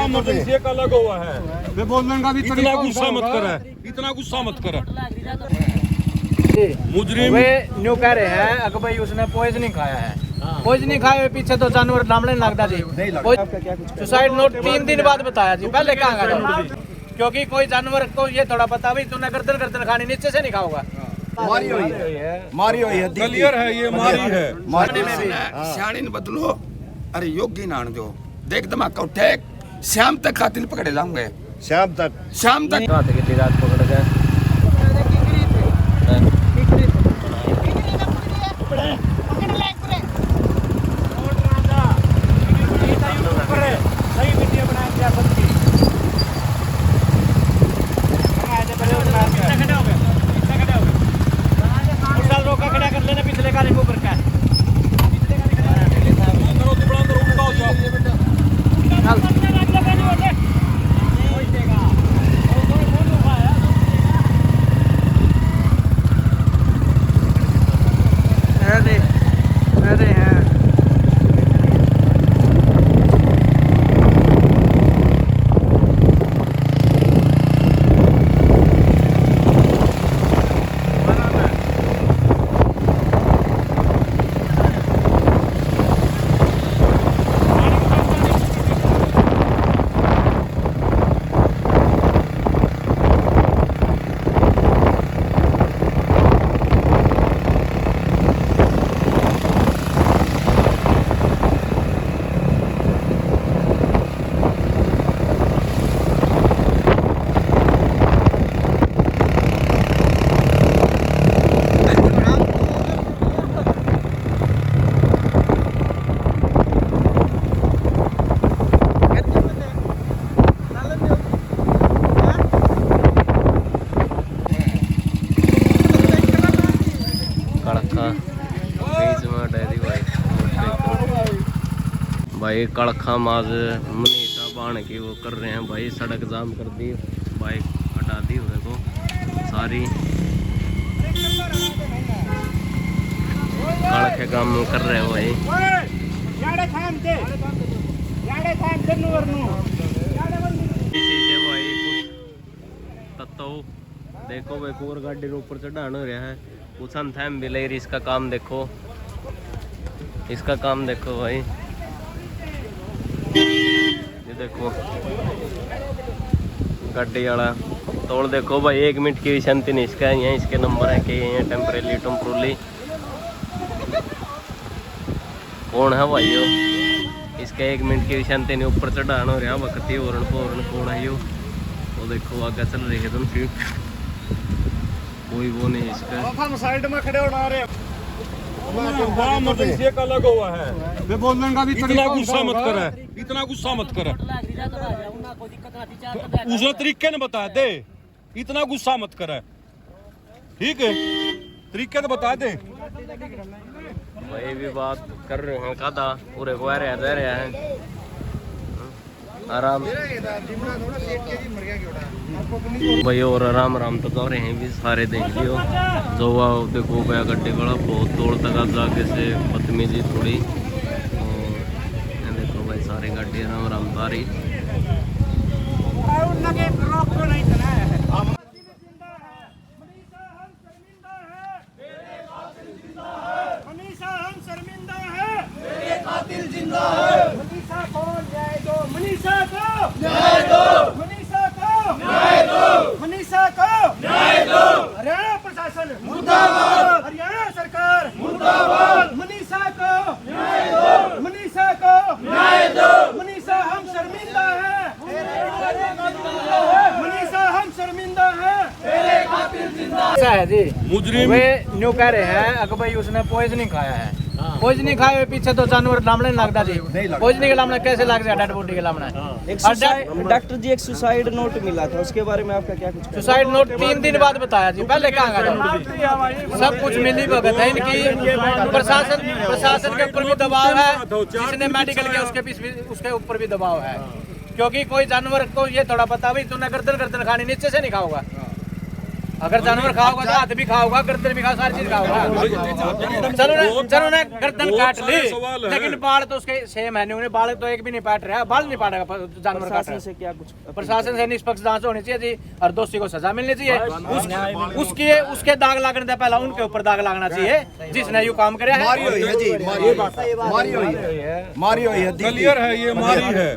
Emergency एक अलग हुआ है। मैं बोलने का भी इतना गुस्सा मत कर, इतना गुस्सा मत कर। मुजरिम वे न्यू कह रहे हैं कि भाई उसने पॉइजनिंग खाया है। पॉइजनिंग खाए हुए पीछे तो जानवर लामड़े लगता जी। सुसाइड नोट 3 दिन बाद बताया जी, पहले कहाँ गया? क्योंकि कोई जानवर को ये थोड़ा पता भी तूने गर्दन गर्दन खानी, नीचे से नहीं खाऊंगा। मारी हुई है, क्लियर है, ये मारी है। मारने में भी सियाणी न बदलो, अरे योगी नान जो देख धमाका उठे, शाम तक खातिर पकड़े जाऊंगे। शाम तक रात पकड़ गए। भाई कड़खा माज मनीषा बाण की वो कर रहे हैं भाई, सड़क जाम कर दी, बाइक हटा दी देखो सारी। कड़खे काम कर रहे हैं भाई। तत्व देखो भाई, कोर गाड़ी ऊपर चढ़ाना हो रहा है, उछन थैम भी ले रही। इसका काम देखो, इसका काम देखो भाई, ये देखो गाड़ी वाला तोड़ देखो भाई। 1 मिनट की भी शांति नहीं इसका। यहाँ इसके नंबर है कि ये टेम्परेली कौन है भाई यो, इसका 1 मिनट की भी शांति नहीं, ऊपर चढ़ाना हो रहा वक्त ही औरण कौन है यो। वो देखो आगे चल रही है एकदम सीट, कोई वो नहीं इसका। साइड में खड़े होना रहे, इमरजेंसी एक अलग हुआ है। मैं बोलने का भी इतना गुस्सा मत कर, इतना गुस्सा मत कर। उसने तरीके ने बता दे, इतना गुस्सा मत कर, ठीक है? तरीके तो बता दे। भाई भी बात कर रहे हैं कादा पूरे को रहे हैं आराम भाई, और आराम तो कर रहे हैं भी सारे। देख लियो जो देखो गया गड्ढे वाला बहुत तोड़ तक जाके से बदतमीजी थोड़ी। देखो भाई सारे गड्ढे आराम तारी। हरियाणा प्रशासन मुर्दाबाद, हरियाणा सरकार मुर्दाबाद। मनीषा को न्याय दो, मनीषा को न्याय दो। मनीषा हम शर्मिंदा हैं, मनीषा हम शर्मिंदा हैं, तेरे कातिल जिंदा है जी। मुजरिम वे न्यू कह रहे हैं कि भाई उसने पॉइजनिंग खाया है। पॉइजनिंग खाए हुए पीछे तो जानवर लामड़े लगता जी। पॉइजनिंग के लामड़ा कैसे लग जाए? डेड बॉडी के लामड़ा। डॉक्टर जी एक सुसाइड नोट मिला था, उसके बारे में आपका क्या कुछ? सुसाइड नोट 3 दिन बाद बताया जी, पहले कहाँ गया? सब कुछ मिली भगत है इनकी। प्रशासन के ऊपर भी दबाव है, जिसने मेडिकल किया उसके ऊपर भी दबाव है। क्योंकि कोई जानवर को ये थोड़ा पता भी तूने गर्दन खानी, नीचे से नहीं खाऊंगा। अगर जानवर खाओगा तो हाथ भी खाओगा, गर्दन भी खाओ, सारी चीज खाओगा। चलो ना गर्दन काट ली, लेकिन बाल तो उसके सेम है नहीं, बाल तो एक भी नहीं काट रहा, बाल नहीं पाटेगा जानवर काट रहा है। से क्या कुछ प्रशासन से निष्पक्ष जांच होनी चाहिए जी, और दोषी को सजा मिलनी चाहिए। उसके दाग लगने से पहले उनके ऊपर दाग लगना चाहिए जिसने यू काम करे। मारी हुई है जी, मारी हुई है, क्लियर है, ये मारी है,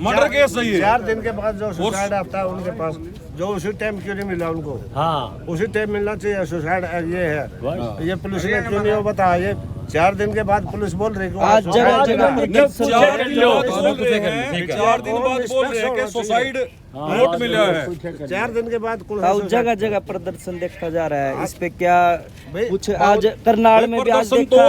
मर्डर केस है ये। 4 दिन के बाद जो सुसाइड आता है उनके पास, जो उसी टाइम क्यों नहीं मिला उनको? हाँ, उसी टाइम मिलना चाहिए। सुसाइड ये है, ये पुलिस ने क्यों नहीं बताया? ये 4 दिन के बाद पुलिस बोल रही है आज जगह जगह 4 दिन बाद बोल रहे हैं कि सुसाइड नोट मिला है। 4 दिन के बाद जगह जगह प्रदर्शन देखा जा रहा है, इस पे क्या कुछ? आज करनाल में भी आज देखा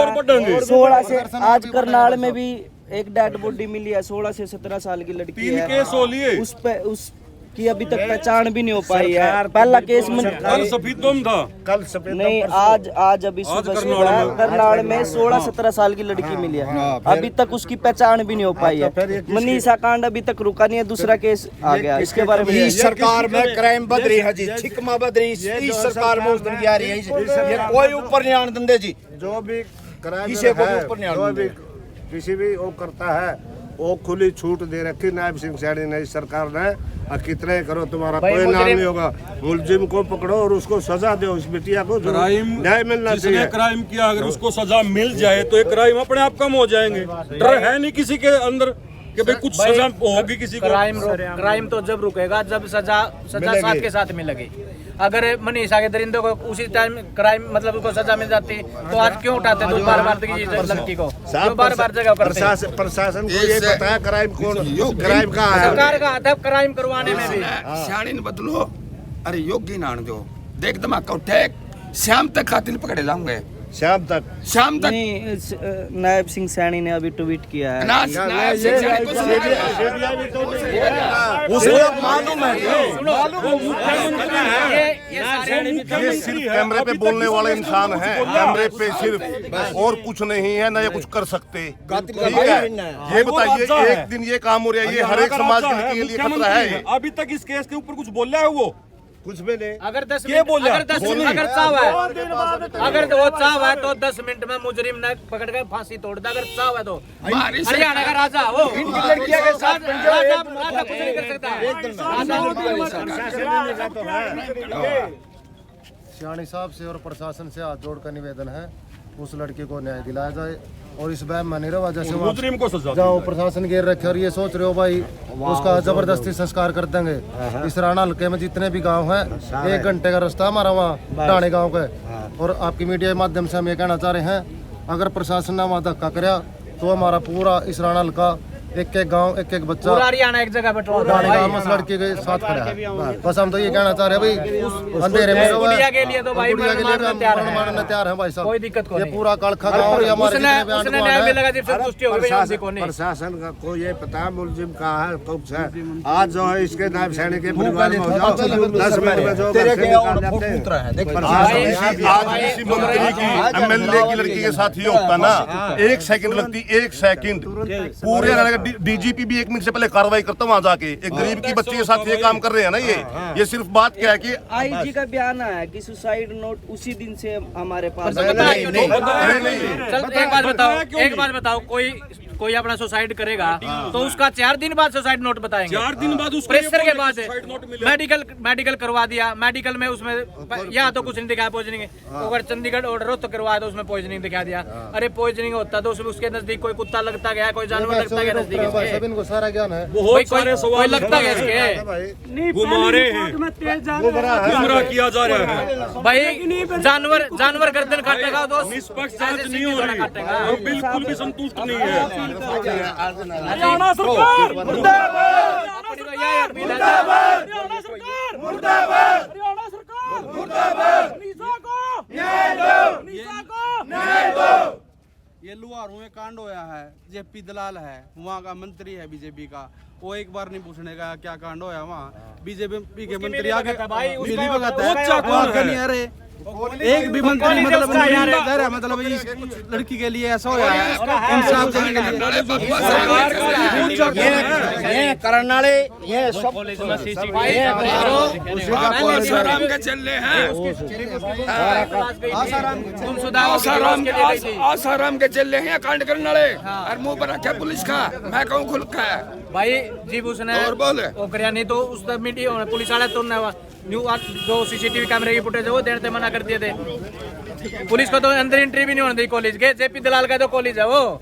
16 से, आज करनाल में भी एक डेड बॉडी मिली है, 16 से 17 साल की लड़की 3 है। केस हो लिए, उस पे उसकी अभी तक पहचान भी नहीं हो पाई है। पहला केस कल सफेदम था, कल सफेद नहीं, आज अभी सुबह करनाल में 16-17 साल की लड़की मिली है, अभी तक उसकी पहचान भी नहीं हो पाई है। मनीषा कांड अभी तक रुका नहीं है, दूसरा केस आ गया। इसके बारे में इस सरकार में क्राइम बद रही है जी, छिकमा बद रही है इस सरकार में, उस दिन की आ रही है, ये कोई ऊपर नहीं आने देंगे जी। जो भी किसी को भी ऊपर नहीं आने जो भी देंगे। किसी भी वो करता है, वो खुली छूट दे रखी नायब सिंह सैनी ने, इस सरकार ने। और कितने करो तुम्हारा कोई नाम नहीं होगा। मुलजिम को पकड़ो और उसको सजा दो, उस बिटिया को क्राइम न्याय मिलना जिसने चाहिए। क्राइम किया अगर उसको सजा मिल जाए तो ये क्राइम अपने आप कम हो जाएंगे। डर है नहीं किसी के अंदर कि भाई कुछ सजा होगी किसी को। क्राइम तो जब रुकेगा जब सजा साथ के साथ मिलेगी। अगर मनीषा के दरिंदे को उसी टाइम क्राइम मतलब उसको सजा मिल जाती तो आज क्यों उठाते तो बार-बार लड़की को, क्यों बार-बार जगह करते? प्रशासन को ये पता है क्राइम क्राइम का है, सरकार का हाथ है क्राइम करवाने में भी। सियाणी न बदलो, अरे योगी नान दो, देख धमाका उठे, शाम तक खातिर पकड़े जाऊंगे, शाम तक नहीं, नायब सिंह सैनी ने अभी ट्वीट किया है। उसे मालूम है, ये सिर्फ कैमरे पे बोलने वाले इंसान है, कैमरे पे सिर्फ, और कुछ नहीं है, ना ये कुछ कर सकते। ठीक है, ये बताइए, एक दिन ये काम हो रहा है, ये हर एक समाज के लिए खतरा है। अभी तक इस केस के ऊपर कुछ बोला है वो? कुछ भी नहीं। अगर 10 ये बोला, अगर चाव है, अगर वो चाव है तो 10 मिनट में मुजरिम ने पकड़ के फांसी तोड़ दे। अगर चाव है तो हरियाणा का राजा वो लड़कियां के साथ राजा कुछ नहीं कर सकता है। सियानी साहब से और प्रशासन से हाथ जोड़कर निवेदन है, उस लड़की को न्याय दिलाया जाए और इस बैम में नहीं रहा जैसे मुजरिम को सजा जाओ प्रशासन घेर रखे और ये सोच रहे हो भाई उसका जबरदस्ती संस्कार कर देंगे। इस राणा हल्के में जितने भी गांव हैं, 1 घंटे का रास्ता हमारा वहाँ ढाणे गांव का, और आपकी मीडिया के माध्यम से हम ये कहना चाह रहे हैं, अगर प्रशासन ने वहाँ धक्का कराया तो हमारा पूरा इस राणा हल्का, एक गांव, एक बच्चा, पूरा हरियाणा एक जगह पेट्रोल उस लड़की के साथ खड़ा है। बस हम तो ये कहना चाह रहे हैं भाई, अंधेरे में गुड़िया के लिए तो भाई मारने तैयार है भाई साहब, कोई दिक्कत को ये पूरा कालखा गाँव और हमारे जितने भी प्रशासन को ये पता मुलजिम कहाँ है, कब है। आज जो है इसके नायब सैनी के परिवार में हो जाओ, 10 मिनट में जो आज किसी मंत्री की, MLA की लड़की के साथ ये होता ना, 1 सेकंड लगती, 1 सेकंड पूरे। डीजीपी भी 1 मिनट से पहले कार्रवाई करता वहाँ जाके, एक गरीब की बच्ची के साथ ये काम कर रहे हैं ना। ये सिर्फ बात क्या है कि आईजी का बयान आया कि सुसाइड नोट उसी दिन से हमारे पास। एक बात बताओ, कोई अपना सुसाइड करेगा तो उसका 4 दिन बाद सुसाइड नोट बताएंगे। 4 दिन बाद उसको प्रेशर के बाद मेडिकल करवा दिया, मेडिकल में उसमें या तो कुछ नहीं दिखाया पॉइजनिंग, अगर चंडीगढ़ ऑर्डर हो तो करवाया तो उसमें पॉइजनिंग दिखा दिया। अरे पॉइजनिंग होता तो उसके नजदीक कोई कुत्ता लगता गया, कोई जानवर लगता गया नजदीक, सब इनको सारा ज्ञान है, कोई लगता गया इसके, गुमराह किया जा रहा है भाई। जानवर गर्दन काटेगा तो निष्पक्ष जांच नहीं हो रही, हम बिल्कुल भी संतुष्ट नहीं है। हरियाणा सरकार मुर्दाबाद, हरियाणा सरकार मुर्दाबाद, हरियाणा सरकार मुर्दाबाद, मनीषा को न्याय दो, मनीषा को न्याय दो। ये लुहारों में कांड होया है, जेपी दलाल है वहाँ का मंत्री है बीजेपी का, वो एक बार नहीं पूछने का क्या कांड होया वहाँ। बीजेपी के मंत्री आगे नहीं अरे एक भी मंत्री मतलब नहीं इधर है, मतलब इस लड़की के लिए ऐसा होया है इंसाफ देने के लिए। ये करनाले ये सब आसाराम के चल रहे हैं, आसाराम के चल रहे हैं कांड करने वाले और मुंह पर रखा पुलिस का, मैं कहूँ खुल का है भाई जी उसने और बोले वो करिया नहीं तो उस मीडिया पुलिस वाले तो न्यू जो सीसीटीवी कैमरे की फुटेज है वो देने से मना कर दिए थे। पुलिस को तो अंदर एंट्री भी नहीं होने दी कॉलेज के, जेपी दलाल का जो कॉलेज है वो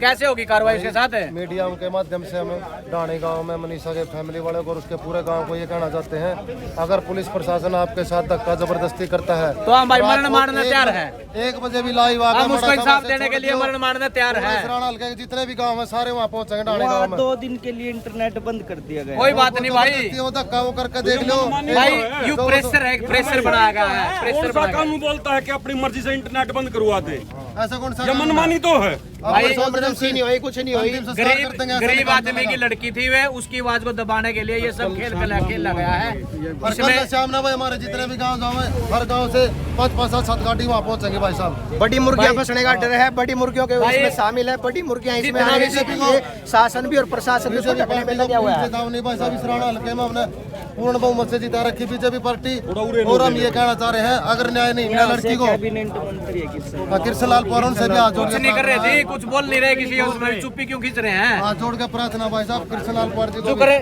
कैसे होगी कार्रवाई इसके साथ है। मीडिया के माध्यम से हम डाणी गांव में मनीषा के फैमिली वाले को और उसके पूरे गांव को ये कहना चाहते हैं, अगर पुलिस प्रशासन आपके साथ धक्का जबरदस्ती करता है तो हम भाई मरण मारने तैयार है। 1 बजे भी लाइव आकर हम उसको इंसाफ देने के लिए मरण मारने तैयार है। हल्के के जितने भी गाँव है सारे वहाँ पहुँचेंगे डाणी गाँव में। 2 दिन के लिए इंटरनेट बंद कर दिया गया। कोई बात नहीं भाई, वो धक्का वो करके देख लो भाई यू प्रेशर है, प्रेशर बनाया गया है, प्रेशर कौन सा कानून बोलता है कि अपनी मर्जी से इंटरनेट बंद करवा दे? ऐसा कौन सा ये मनमानी तो है। भाई नहीं हुई, कुछ नहीं हुई। गरीब आदमी की लड़की थी वे, उसकी आवाज को दबाने के लिए ये सब खेल खेला गया है। इसमें सामने भाई हमारे जितने भी गांव है हर गांव से 5-5-7 गाड़ी वहाँ पहुँचेंगे भाई साहब। बड़ी मुर्गियां फंसने का डर है, बड़ी मुर्गियों के उसमें शामिल है, बड़ी मुर्गियां इसमें आने से शासन भी और प्रशासन भी उसको ढकने में लगा हुआ है। भाई साहब इस राणा हल्के में हमने पूर्ण बहुमत से जिता रखी बीजेपी पार्टी, और हम ये कहना चाह रहे हैं अगर न्याय नहीं मिला लड़की को, कैबिनेट मंत्री है कृष्ण लाल पौरन से भी हाथ जोड़ कुछ नहीं कर रहे थे, कुछ बोल नहीं रहे किसी, उसमें चुप्पी क्यों खींच रहे हैं? हाथ जोड़ के प्रार्थना भाई साहब कृष्ण लाल पौरन जी को चुप करे।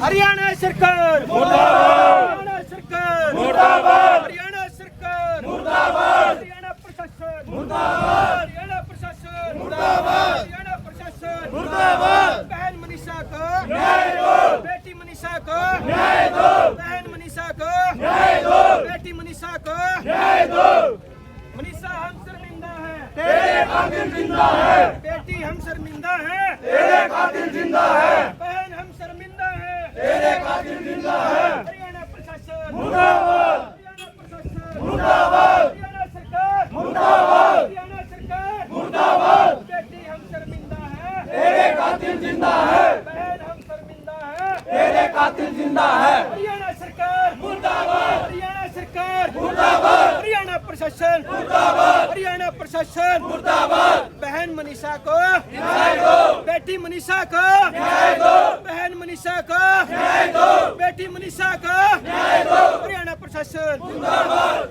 हरियाणा सरकार मुर्दाबाद, हरियाणा सरकार मुर्दाबाद, हरियाणा सरकार मुर्दाबाद, हरियाणा प्रशासन मुर्दाबाद, हरियाणा प्रशासन मुर्दाबाद, हरियाणा प्रशासन मुर्दाबाद। बहन मनीषा को न्याय दो, बेटी मनीषा को न्याय दो, बहन मनीषा को न्याय दो, बेटी मनीषा को न्याय दो। मनीषा हम शर्मिंदा है, तेरे कातिल जिंदा है, बेटी हम शर्मिंदा है, तेरे कातिल जिंदा है, बहन हम शर्मिंदा है, तेरे कातिल जिंदा है। हरियाणा प्रशासन मुर्दाबाद, हरियाणा प्रशासन मुर्दाबाद, हरियाणा सरकार मुर्दाबाद, हरियाणा सरकार मुर्दाबाद। बेटी हम शर्मिंदा है, तेरे कातिल जिंदा है, बहन हम शर्मिंदा है, तेरे कातिल जिंदा है। हरियाणा सरकार मुर्दाबाद, हरियाणा सरकार मुर्दाबाद, हरियाणा प्रशासन मुर्दाबाद, हरियाणा प्रशासन मुर्दाबाद। बहन मनीषा को न्याय दो, बेटी मनीषा को न्याय दो, बहन मनीषा को न्याय दो, बेटी मनीषा को न्याय दो। हरियाणा प्रशासन मुर्दाबाद,